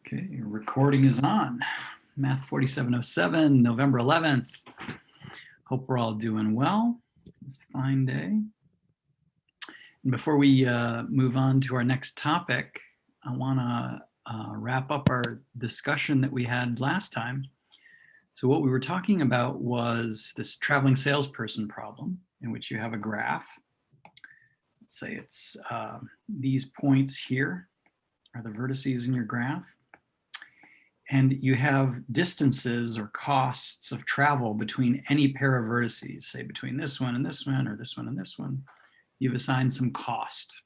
Okay, your recording is on. Math4707, November 11th. Hope we're all doing well. It's a fine day. And before we move on to our next topic, I want to wrap up our discussion that we had last time. So what we were talking about was this traveling salesperson problem in which you have a graph. Let's say it's these points here are the vertices in your graph. And you have distances or costs of travel between any pair of vertices, say between this one and this one, or this one and this one. You've assigned some cost.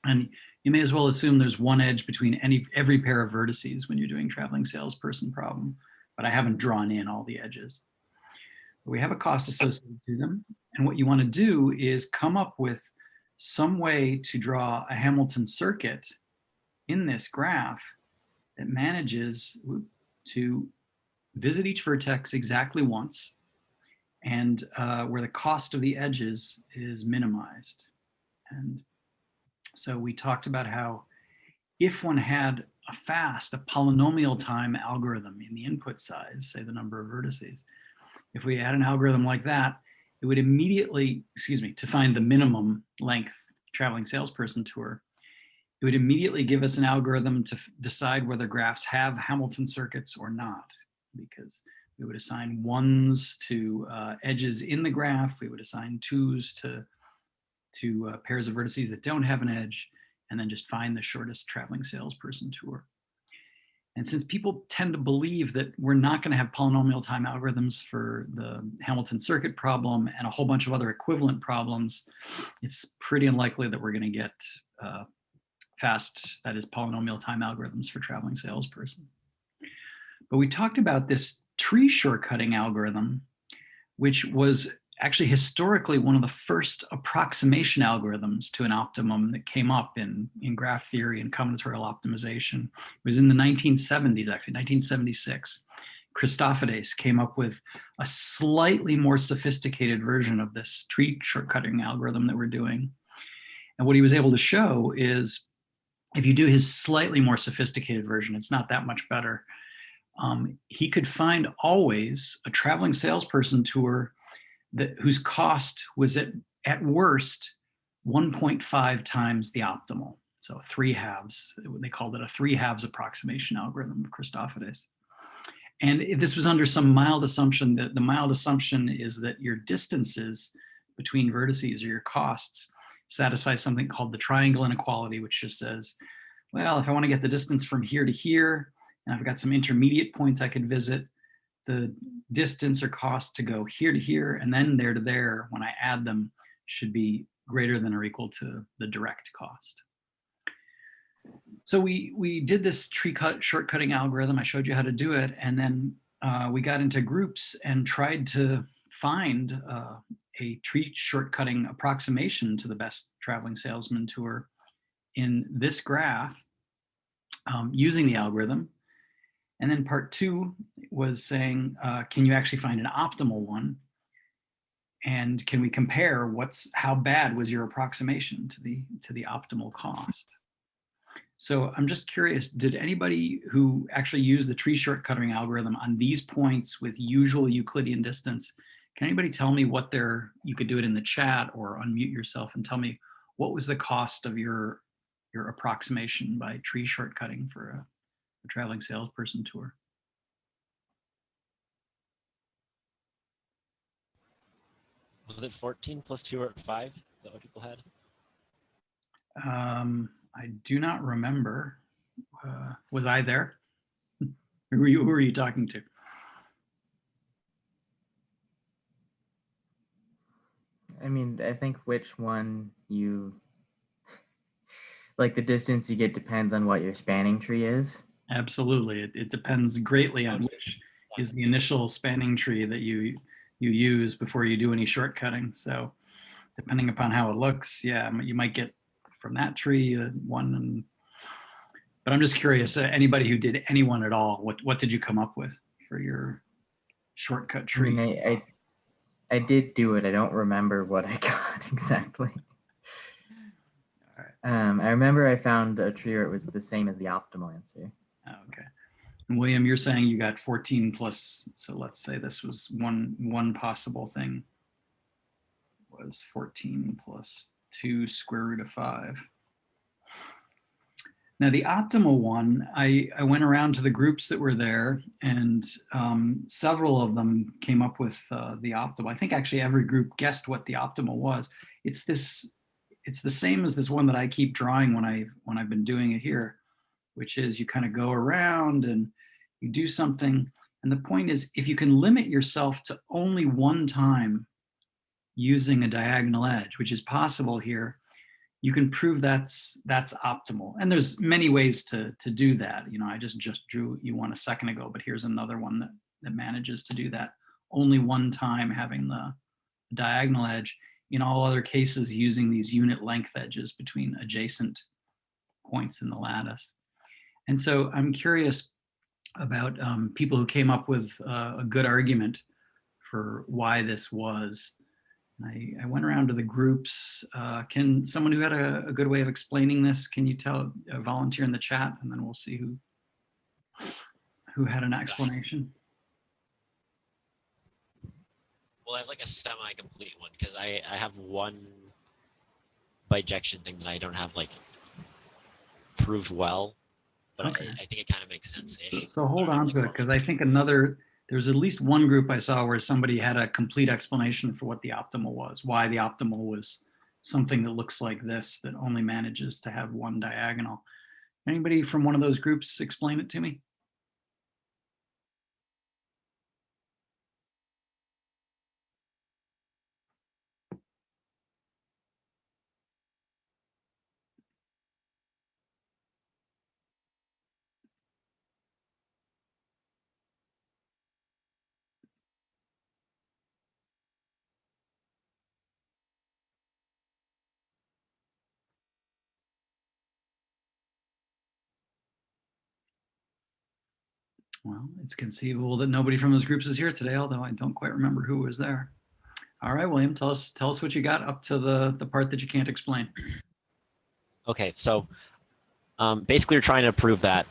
And you may as well assume there's one edge between every pair of vertices when you're doing traveling salesperson problem, but I haven't drawn in all the edges. But we have a cost associated to them. And what you want to do is come up with some way to draw a Hamilton circuit in this graph that manages to visit each vertex exactly once and where the cost of the edges is minimized. And so we talked about how if one had a polynomial time algorithm in the input size, say the number of vertices, if we had an algorithm like that, it would immediately, to find the minimum length traveling salesperson tour, it would immediately give us an algorithm to decide whether graphs have Hamilton circuits or not, because we would assign ones to edges in the graph, we would assign twos to pairs of vertices that don't have an edge, and then just find the shortest traveling salesperson tour. And since people tend to believe that we're not going to have polynomial time algorithms for the Hamilton circuit problem and a whole bunch of other equivalent problems, it's pretty unlikely that we're going to get fast, that is polynomial time algorithms for traveling salesperson. But we talked about this tree shortcutting algorithm, which was actually historically one of the first approximation algorithms to an optimum that came up in graph theory and combinatorial optimization. It was in the 1970s, actually, 1976. Christophanides came up with a slightly more sophisticated version of this tree shortcutting algorithm that we're doing. And what he was able to show is if you do his slightly more sophisticated version, it's not that much better. He could find always a traveling salesperson tour whose cost was at worst 1.5 times the optimal. So 3/2. They called it a 3/2 approximation algorithm of Christophanides. And this was under some mild assumption. That the mild assumption is that your distances between vertices or your costs satisfy something called the triangle inequality, which just says, well, if I want to get the distance from here to here, and I've got some intermediate points I could visit, the distance or cost to go here to here and then there to there, when I add them, should be greater than or equal to the direct cost. So we did this tree shortcutting algorithm. I showed you how to do it. And then we got into groups and tried to find a tree shortcutting approximation to the best traveling salesman tour in this graph using the algorithm. And then part two was saying, can you actually find an optimal one? And can we compare how bad was your approximation to the optimal cost? So I'm just curious, did anybody who actually used the tree shortcutting algorithm on these points with usual Euclidean distance, can anybody tell me you could do it in the chat or unmute yourself and tell me what was the cost of your approximation by tree shortcutting for a traveling salesperson tour? Was it 14 plus 2 or 5 that what people had? I do not remember. Was I there? Who were you talking to? I mean, I think which one like the distance you get depends on what your spanning tree is. Absolutely. It depends greatly on which is the initial spanning tree that you use before you do any shortcutting. So depending upon how it looks, yeah, you might get from that tree one. But I'm just curious, anybody who did any one at all, what did you come up with for your shortcut tree? I mean, I did do it. I don't remember what I got exactly. I remember I found a tree where it was the same as the optimal answer. Okay. And William, you're saying you got 14 plus, so let's say this was one possible thing was 14 plus 2 square root of 5. Now the optimal one, I went around to the groups that were there, and several of them came up with the optimal. I think actually every group guessed what the optimal was. It's the same as this one that I keep drawing when I've been doing it here, which is you kind of go around and you do something. And the point is, if you can limit yourself to only one time using a diagonal edge, which is possible here, you can prove that's optimal. And there's many ways to do that. You know, I just drew you one a second ago, but here's another one that manages to do that only one time, having the diagonal edge. In all other cases, using these unit length edges between adjacent points in the lattice. And so I'm curious about people who came up with a good argument for why this was. I went around to the groups. Can someone who had a good way of explaining this, can you volunteer in the chat, and then we'll see who had an explanation. Well, I have like a semi-complete one because I have one bijection thing that I don't have like proved well, but Okay. I think it kind of makes sense. So hold on to it, because I think there's at least one group I saw where somebody had a complete explanation for what the optimal was, why the optimal was something that looks like this, that only manages to have one diagonal. Anybody from one of those groups explain it to me? Well, it's conceivable that nobody from those groups is here today, although I don't quite remember who was there. All right, William, tell us what you got up to the part that you can't explain. Okay, so basically, you're trying to prove that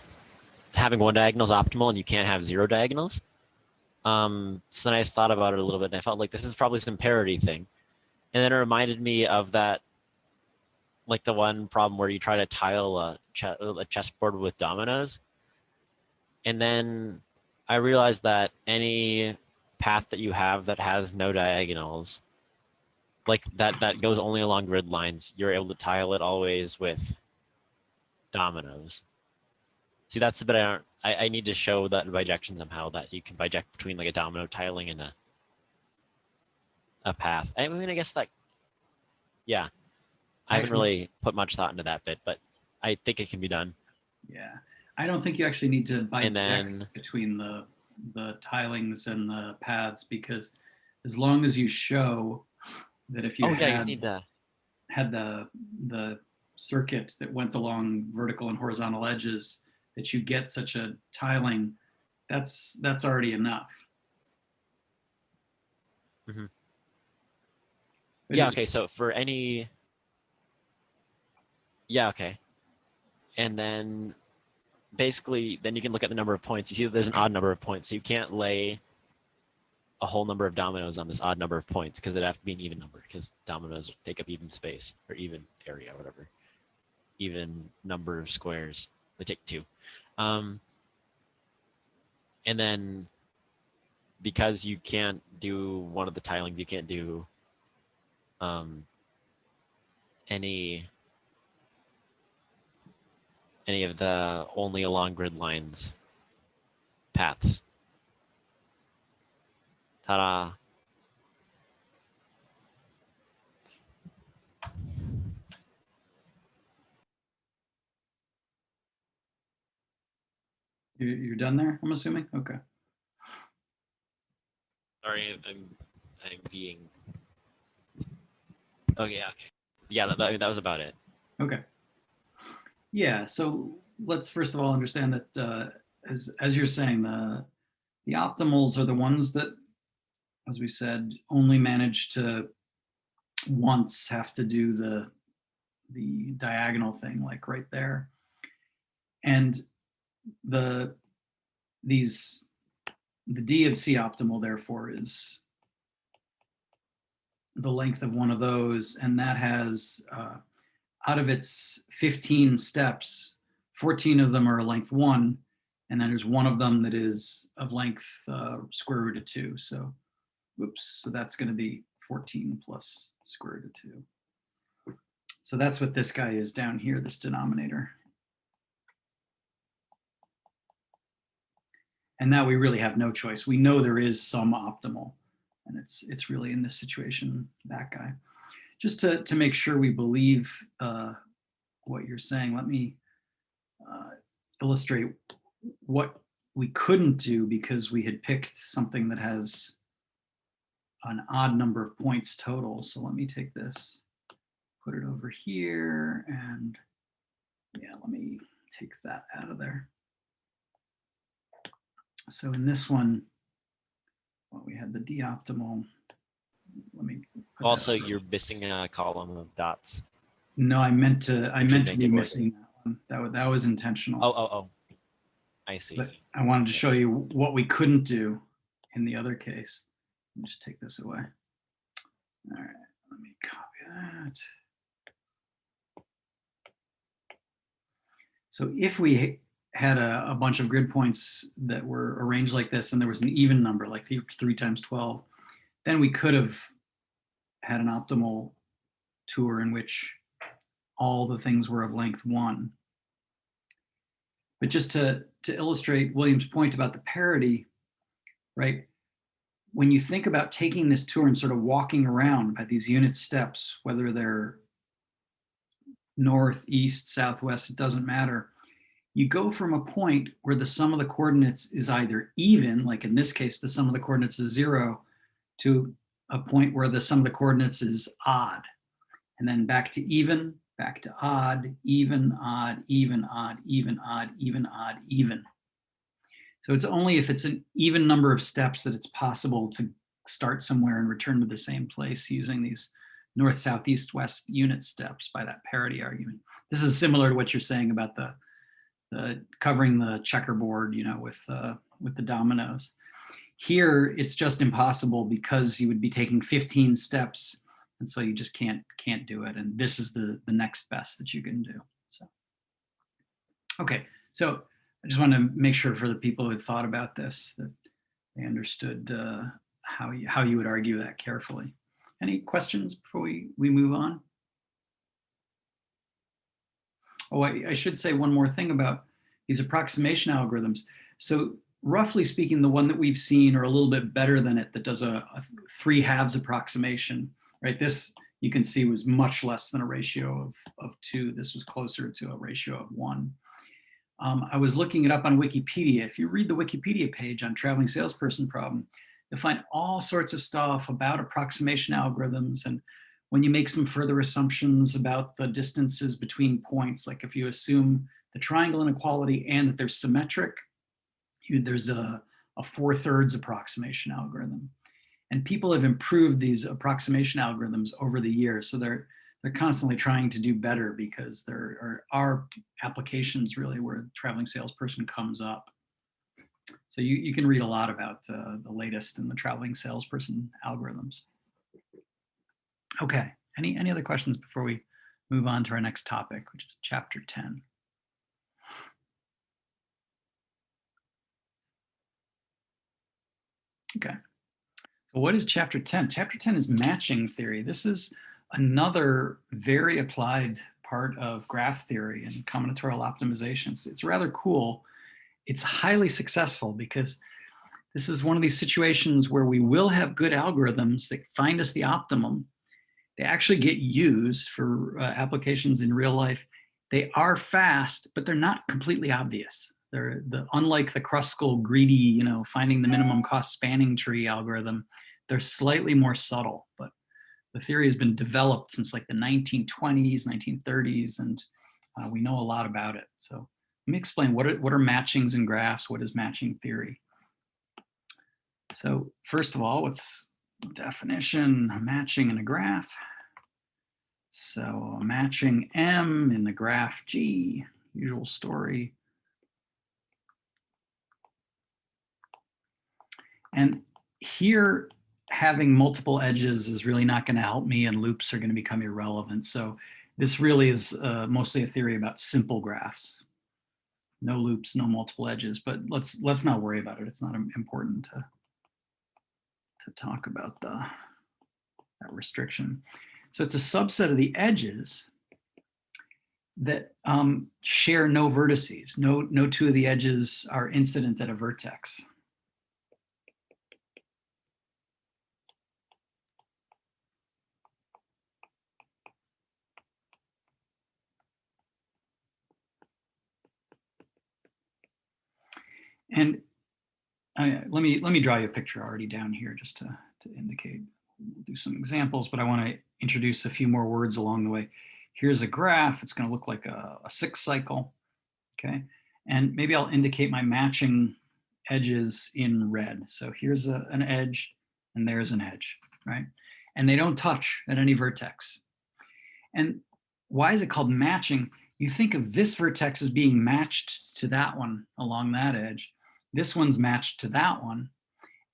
having one diagonal is optimal and you can't have zero diagonals. So then I just thought about it a little bit, and I felt like this is probably some parity thing. And then it reminded me of that, like the one problem where you try to tile a chessboard with dominoes. And then I realized that any path that you have that has no diagonals, like that goes only along grid lines, you're able to tile it always with dominoes. See, that's the bit I need to show that bijection somehow, that you can biject between like a domino tiling and a path. I mean, I guess that, yeah. I haven't really put much thought into that bit, but I think it can be done. Yeah, I don't think you actually need to biject between the tilings and the paths, because as long as you show that if you had the circuit that went along vertical and horizontal edges, that you get such a tiling, that's already enough. Mm-hmm. Yeah, okay, so for any, yeah, okay. And then basically, then you can look at the number of points. You see that there's an odd number of points, so you can't lay a whole number of dominoes on this odd number of points, because it'd have to be an even number, because dominoes take up even space, or even area, whatever. Even number of squares, they take 2. And then because you can't do one of the tilings, you can't do any of the only along grid lines paths. Ta-da. You're done there, I'm assuming? Okay. Sorry, I'm being. Oh yeah, okay. Yeah, that was about it. Okay. Yeah, so let's first of all understand that as you're saying, the optimals are the ones that, as we said, only manage to once have to do the diagonal thing, like right there. And the D of C optimal, therefore, is the length of one of those, and that has, out of its 15 steps, 14 of them are length 1, and then there's one of them that is of length square root of 2. So, whoops, so that's going to be 14 plus square root of 2. So that's what this guy is down here, this denominator. And now we really have no choice. We know there is some optimal, and it's really in this situation, that guy. Just to make sure we believe what you're saying, let me illustrate what we couldn't do because we had picked something that has an odd number of points total. So let me take this, put it over here, and yeah, let me take that out of there. So in this one, well, we had the D optimal. Let me also, you're missing a column of dots. No, I meant to be missing that one. That was intentional. Oh. I see. But I wanted to show you what we couldn't do in the other case. Let me just take this away. All right, let me copy that. So if we had a bunch of grid points that were arranged like this and there was an even number, like 3 times 12, then we could have had an optimal tour in which all the things were of length 1. But just to illustrate William's point about the parity, right? When you think about taking this tour and sort of walking around by these unit steps, whether they're north, east, southwest, it doesn't matter. You go from a point where the sum of the coordinates is either even, like in this case, the sum of the coordinates is 0, to a point where the sum of the coordinates is odd. And then back to even, back to odd, even, odd, even, odd, even, odd, even, odd, even. So it's only if it's an even number of steps that it's possible to start somewhere and return to the same place using these north, south, east, west unit steps by that parity argument. This is similar to what you're saying about the covering the checkerboard, you know, with the dominoes. Here, it's just impossible because you would be taking 15 steps, and so you just can't do it. And this is the next best that you can do. So, okay, so I just want to make sure for the people who had thought about this that they understood how you would argue that carefully. Any questions before we move on? Oh, I should say one more thing about these approximation algorithms. So roughly speaking, the one that we've seen, or a little bit better than it, that does a 3/2 approximation, right? This, you can see, was much less than a ratio of 2. This was closer to a ratio of 1. I was looking it up on Wikipedia. If you read the Wikipedia page on traveling salesperson problem, you'll find all sorts of stuff about approximation algorithms, and when you make some further assumptions about the distances between points, like if you assume the triangle inequality and that they're symmetric, there's a 4/3 approximation algorithm. And people have improved these approximation algorithms over the years. So they're constantly trying to do better because there are applications really where the traveling salesperson comes up. So you can read a lot about the latest in the traveling salesperson algorithms. Okay, any other questions before we move on to our next topic, which is chapter 10? Okay, so what is chapter 10? Chapter 10 is matching theory. This is another very applied part of graph theory and combinatorial optimizations. It's rather cool. It's highly successful because this is one of these situations where we will have good algorithms that find us the optimum. They actually get used for applications in real life. They are fast, but they're not completely obvious. They're unlike the Kruskal greedy, you know, finding the minimum cost spanning tree algorithm. They're slightly more subtle, but the theory has been developed since like the 1920s, 1930s, and we know a lot about it. So let me explain what are matchings in graphs. What is matching theory? So first of all, what's definition of matching in a graph? So matching M in the graph G, usual story. And here, having multiple edges is really not going to help me, and loops are going to become irrelevant. So this really is mostly a theory about simple graphs. No loops, no multiple edges, but let's not worry about it. It's not important to talk about that restriction. So it's a subset of the edges that share no vertices. No two of the edges are incident at a vertex. And let me draw you a picture already down here just to indicate. We'll do some examples, but I want to introduce a few more words along the way. Here's a graph. It's going to look like a 6 cycle, okay? And maybe I'll indicate my matching edges in red. So here's an edge, and there's an edge, right? And they don't touch at any vertex. And why is it called matching? You think of this vertex as being matched to that one along that edge. This one's matched to that one.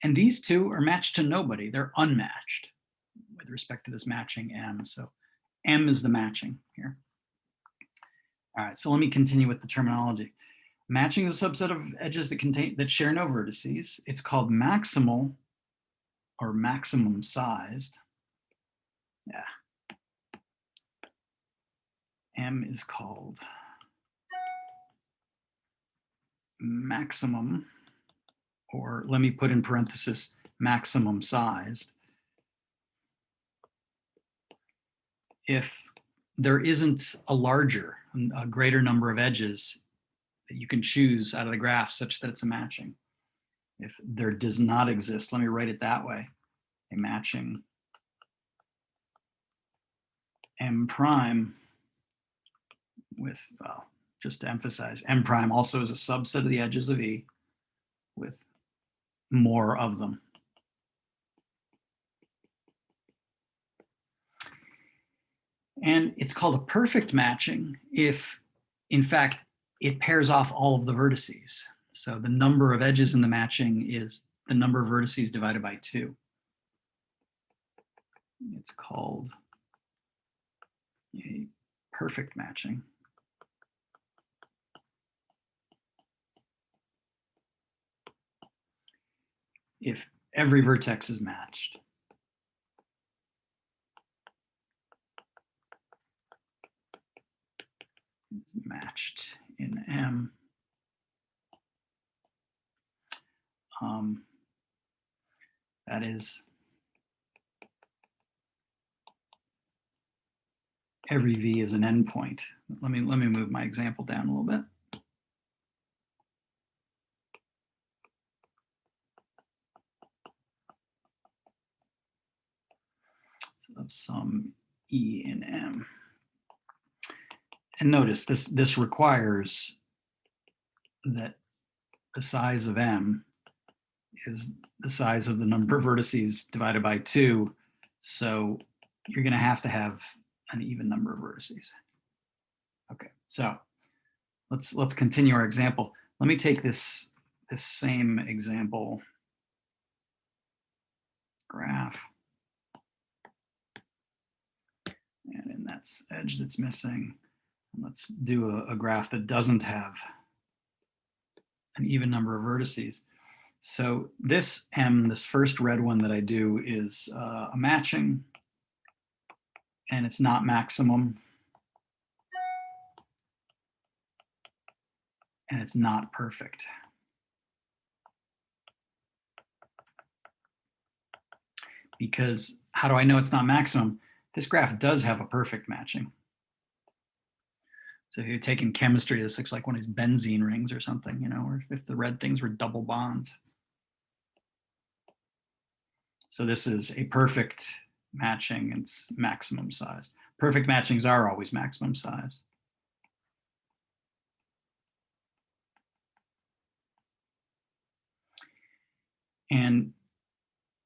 And these two are matched to nobody. They're unmatched with respect to this matching M. So M is the matching here. All right, so let me continue with the terminology. Matching is a subset of edges that share no vertices. It's called maximal or maximum sized. Yeah. M is called maximum, or let me put in parenthesis, maximum sized, if there isn't a greater number of edges that you can choose out of the graph such that it's a matching. If there does not exist, let me write it that way, a matching M prime with, well, just to emphasize, M prime also is a subset of the edges of E with more of them. And it's called a perfect matching if, in fact, it pairs off all of the vertices. So the number of edges in the matching is the number of vertices divided by 2. It's called a perfect matching. If every vertex is matched. It's matched in M. That is every V is an endpoint. Let me move my example down a little bit. Of some E in M. And notice this requires that the size of M is the size of the number of vertices divided by 2. So you're going to have an even number of vertices. Okay, so let's continue our example. Let me take this same example graph. And in that edge that's missing, let's do a graph that doesn't have an even number of vertices. So this M, this first red one that I do, is a matching, and it's not maximum, and it's not perfect. Because how do I know it's not maximum? This graph does have a perfect matching. So if you're taking chemistry, this looks like one of these benzene rings or something, you know, or if the red things were double bonds. So this is a perfect matching, it's maximum size. Perfect matchings are always maximum size. And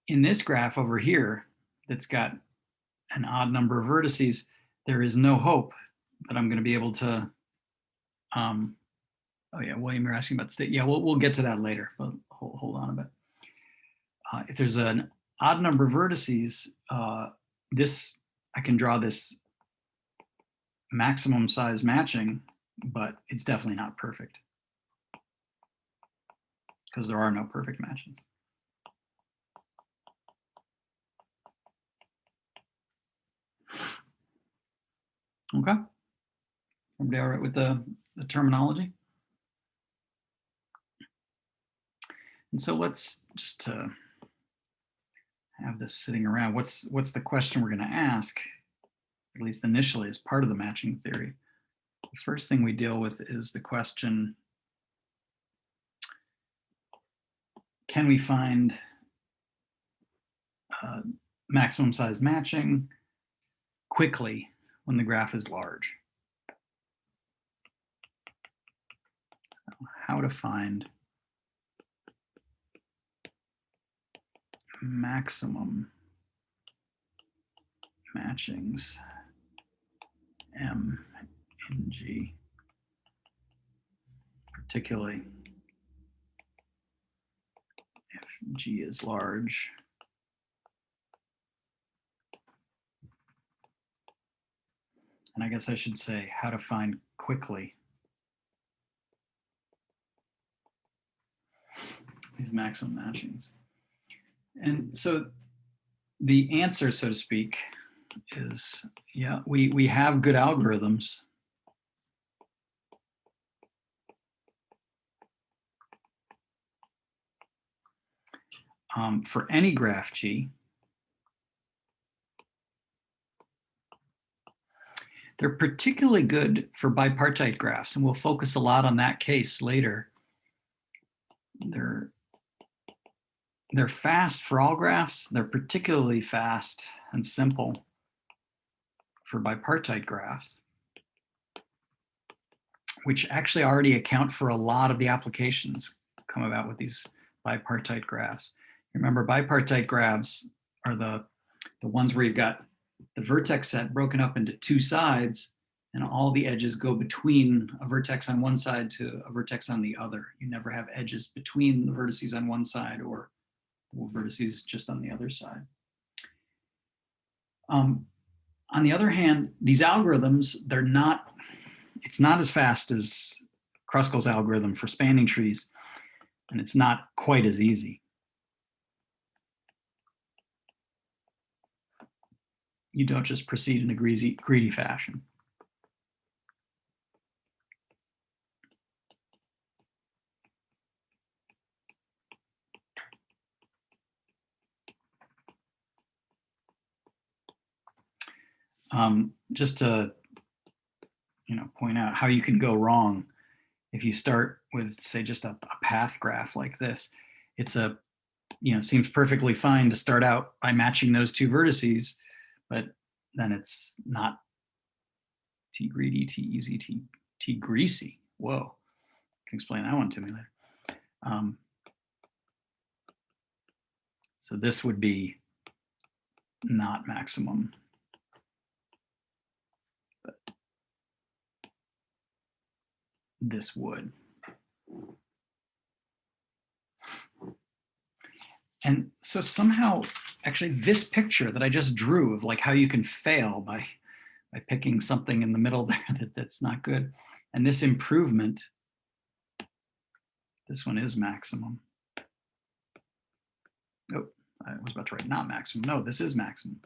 in this graph over here, that's got an odd number of vertices, there is no hope that I'm going to be able to, oh yeah, William, you're asking about the state. Yeah, we'll get to that later, but hold on a bit. If there's an odd number of vertices, I can draw this maximum size matching, but it's definitely not perfect because there are no perfect matches. Okay. Everybody all right with the terminology? And so let's just have this sitting around. What's the question we're going to ask, at least initially, as part of the matching theory? The first thing we deal with is the question, can we find maximum size matching quickly when the graph is large? How to find maximum matchings M and G, particularly if G is large. And I guess I should say how to find quickly these maximum matchings. And so the answer, so to speak, is, yeah, we have good algorithms for any graph G. They're particularly good for bipartite graphs, and we'll focus a lot on that case later. They're fast for all graphs. They're particularly fast and simple for bipartite graphs, which actually already account for a lot of the applications come about with these bipartite graphs. Remember, bipartite graphs are the ones where you've got the vertex set broken up into two sides, and all the edges go between a vertex on one side to a vertex on the other. You never have edges between the vertices on one side or vertices just on the other side. On the other hand, these algorithms, it's not as fast as Kruskal's algorithm for spanning trees, and it's not quite as easy. You don't just proceed in a greedy fashion. Just to point out how you can go wrong if you start with, say, just a path graph like this. It's seems perfectly fine to start out by matching those two vertices, but then it's not T greedy, T easy, T greasy. Whoa, you can explain that one to me later. So this would be not maximum, but this would. And so somehow, actually, this picture that I just drew of like how you can fail by picking something in the middle there that's not good, and this improvement, this one is maximum. Oh, I was about to write not maximum. No, this is maximum.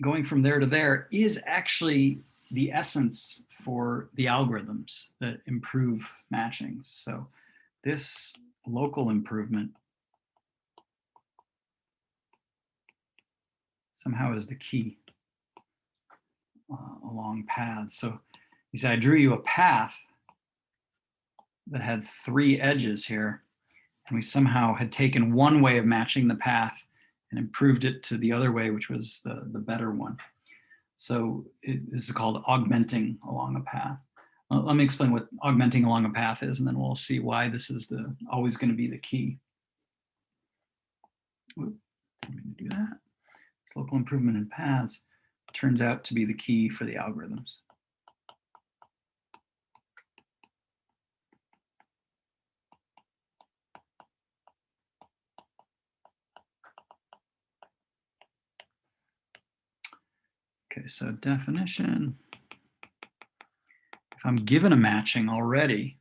Going from there to there is actually the essence for the algorithms that improve matchings. So this local improvement somehow is the key along paths. So you see, I drew you a path that had three edges here, and we somehow had taken one way of matching the path and improved it to the other way, which was the better one. So this is called augmenting along a path. Let me explain what augmenting along a path is, and then we'll see why this is always going to be the key. Oop, didn't mean to do that. This local improvement in paths turns out to be the key for the algorithms. Okay, so definition. If I'm given a matching already,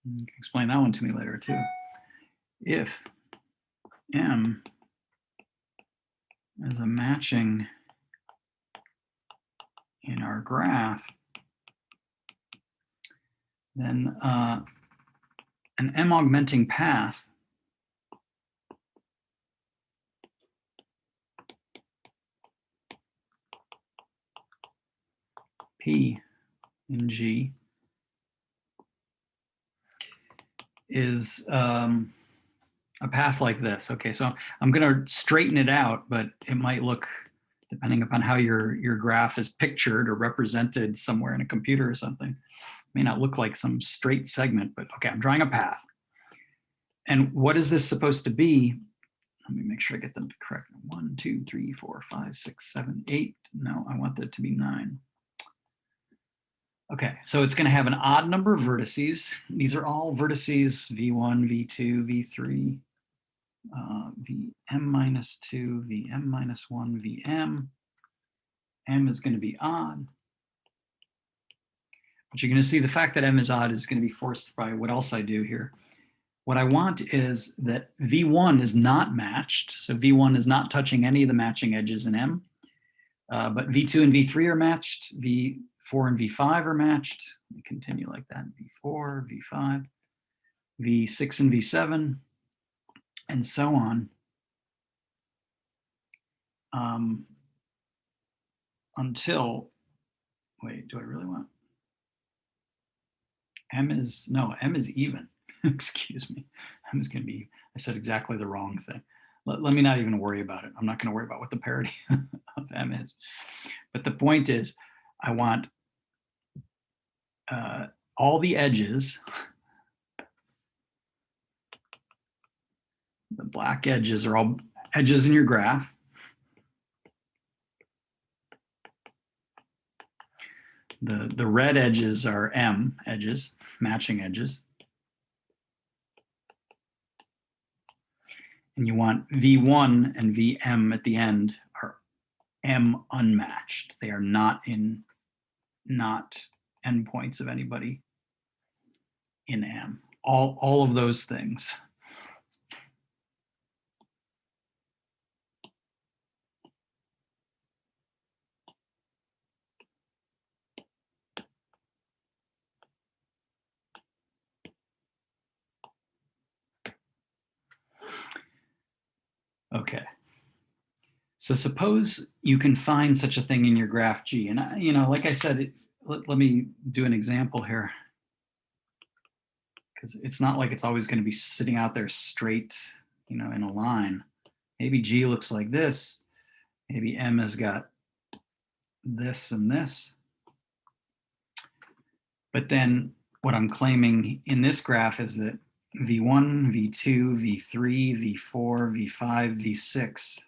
you can explain that one to me later too. If M is a matching in our graph, then an M augmenting path P in G is a path like this. Okay, so I'm going to straighten it out, but it might look, depending upon how your graph is pictured or represented somewhere in a computer or something, it may not look like some straight segment, but okay, I'm drawing a path. And what is this supposed to be? Let me make sure I get them correct. 1, 2, 3, 4, 5, 6, 7, 8. No, I want that to be 9. Okay, so it's going to have an odd number of vertices. These are all vertices, V1, V2, V3, Vm minus 2, Vm minus 1, Vm. M is going to be odd. But you're going to see the fact that M is odd is going to be forced by what else I do here. What I want is that V1 is not matched. So V1 is not touching any of the matching edges in M. But V2 and V3 are matched. V4 and V5 are matched. We continue like that. V4, V5, V6 and V7, and so on. Until, wait, do I really want? M is even. Excuse me. M is going to be, I said exactly the wrong thing. Let me not even worry about it. I'm not going to worry about what the parity of M is. But the point is, I want all the edges, the black edges are all edges in your graph. The red edges are M edges, matching edges. And you want V1 and Vm at the end are M unmatched. They are not endpoints of anybody in M. All of those things. Okay. So suppose you can find such a thing in your graph G. And, like I said, let me do an example here. Because it's not like it's always going to be sitting out there straight, in a line. Maybe G looks like this. Maybe M has got this and this. But then what I'm claiming in this graph is that V1, V2, V3, V4, V5, V6,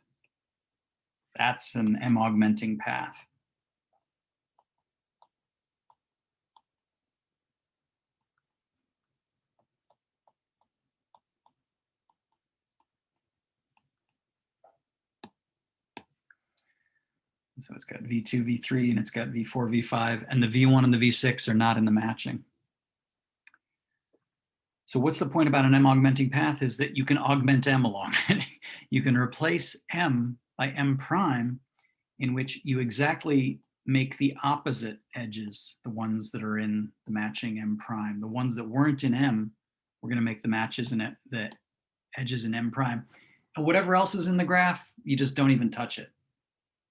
that's an M augmenting path. So it's got V2, V3, and it's got V4, V5, and the V1 and the V6 are not in the matching. So what's the point about an M augmenting path is that you can augment M along it. You can replace M by M prime, in which you exactly make the opposite edges, the ones that are in the matching M prime. The ones that weren't in M, we're going to make the matches in it, the edges in M prime. And whatever else is in the graph, you just don't even touch it.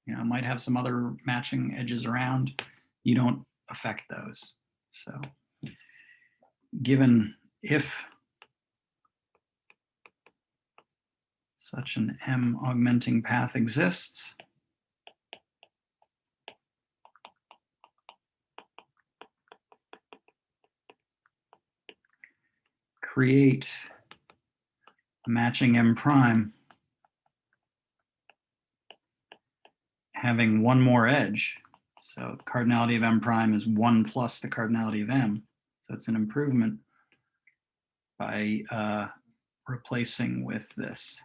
It might have some other matching edges around. You don't affect those. So given if such an M augmenting path exists, create a matching M prime having one more edge. So cardinality of M prime is 1 plus the cardinality of M. So it's an improvement by replacing with this,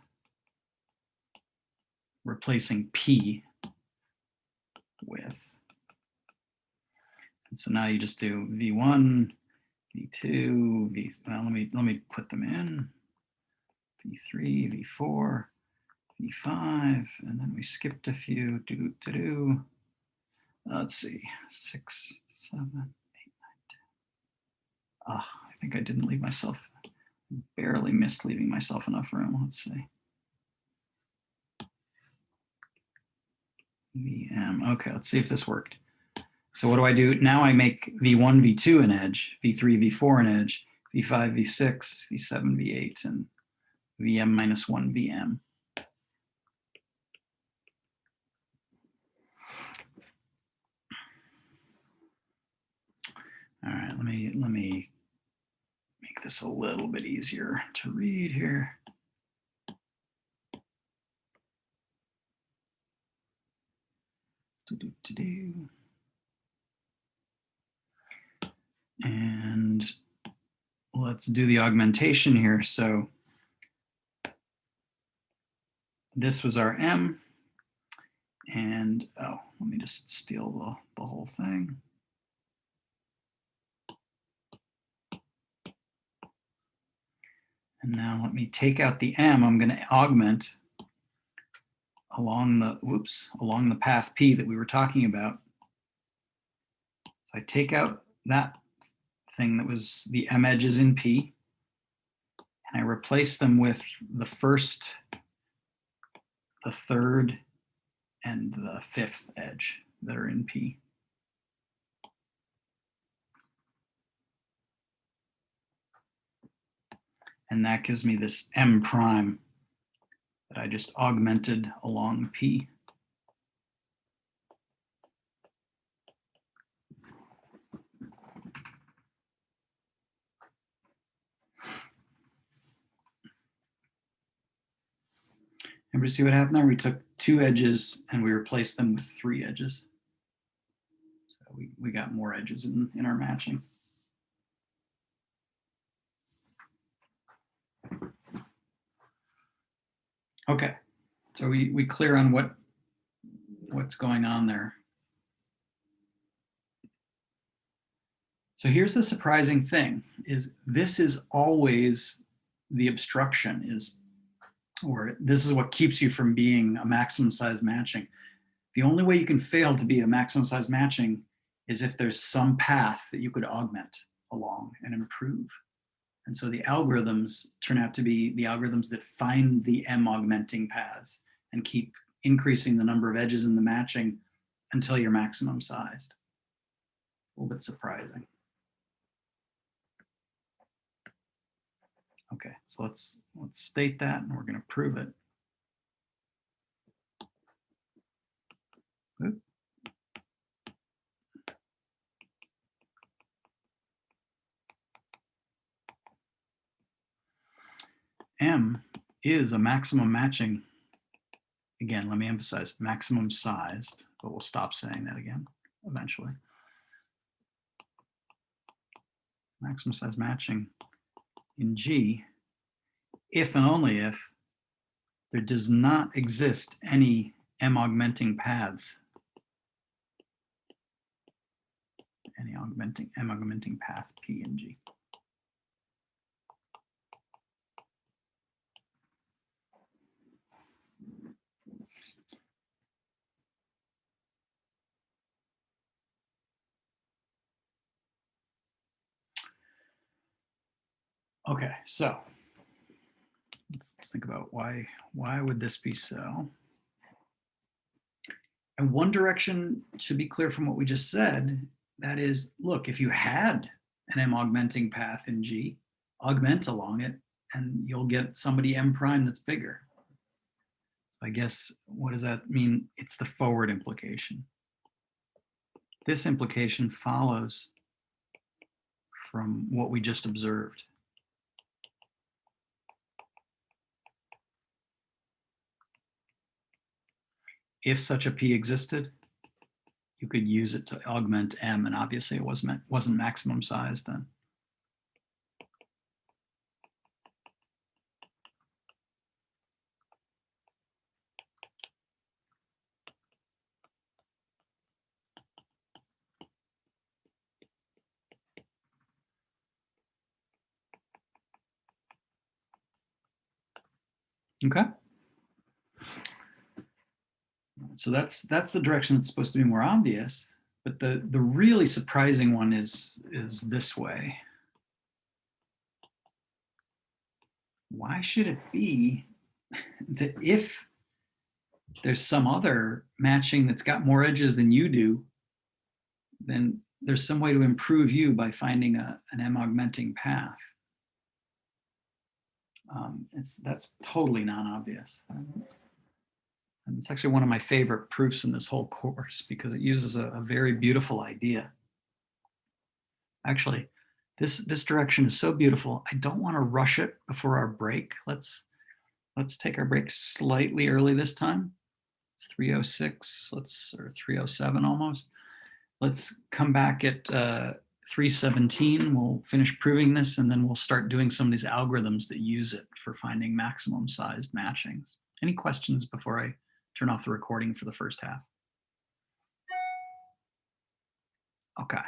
replacing P width. And so now you just do V1, V2, well, let me put them in. V3, V4, V5, and then we skipped a few. Let's see, 6, 7, 8, 9, 10. I think I didn't leave myself, barely missed leaving myself enough room. Let's see. VM, okay, let's see if this worked. So what do I do? Now I make V1, V2 an edge, V3, V4 an edge, V5, V6, V7, V8, and VM minus 1 VM. All right, let me make this a little bit easier to read here. And let's do the augmentation here. So this was our M, and let me just steal the whole thing. And now let me take out the M. I'm going to augment along the path P that we were talking about. So I take out that thing that was the M edges in P, and I replace them with the first, the third, and the fifth edge that are in P. And that gives me this M prime that I just augmented along P. Everybody see what happened there? We took 2 edges and we replaced them with 3 edges. So we got more edges in our matching. Okay, so we clear on what's going on there. So here's the surprising thing, is this is always the obstruction, or this is what keeps you from being a maximum size matching. The only way you can fail to be a maximum size matching is if there's some path that you could augment along and improve. And so the algorithms turn out to be the algorithms that find the M augmenting paths and keep increasing the number of edges in the matching until you're maximum sized. A little bit surprising. Okay, so let's state that, and we're going to prove it. Oop. M is a maximum matching. Again, let me emphasize maximum sized, but we'll stop saying that again eventually. Maximum size matching in G, if and only if there does not exist any M augmenting paths. Any M augmenting path P and G. Okay, so let's think about why would this be so? And one direction should be clear from what we just said. That is, look, if you had an M augmenting path in G, augment along it, and you'll get somebody M prime that's bigger. So I guess, what does that mean? It's the forward implication. This implication follows from what we just observed. If such a P existed, you could use it to augment M, and obviously it wasn't maximum size then. Okay. So that's the direction that's supposed to be more obvious, but the really surprising one is this way. Why should it be that if there's some other matching that's got more edges than you do, then there's some way to improve you by finding an M-augmenting path? That's totally non-obvious. And it's actually one of my favorite proofs in this whole course because it uses a very beautiful idea. Actually, this direction is so beautiful. I don't want to rush it before our break. Let's take our break slightly early this time. It's 3:06, or 3:07 almost. Let's come back at 3:17. We'll finish proving this, and then we'll start doing some of these algorithms that use it for finding maximum sized matchings. Any questions before I turn off the recording for the first half? Okay.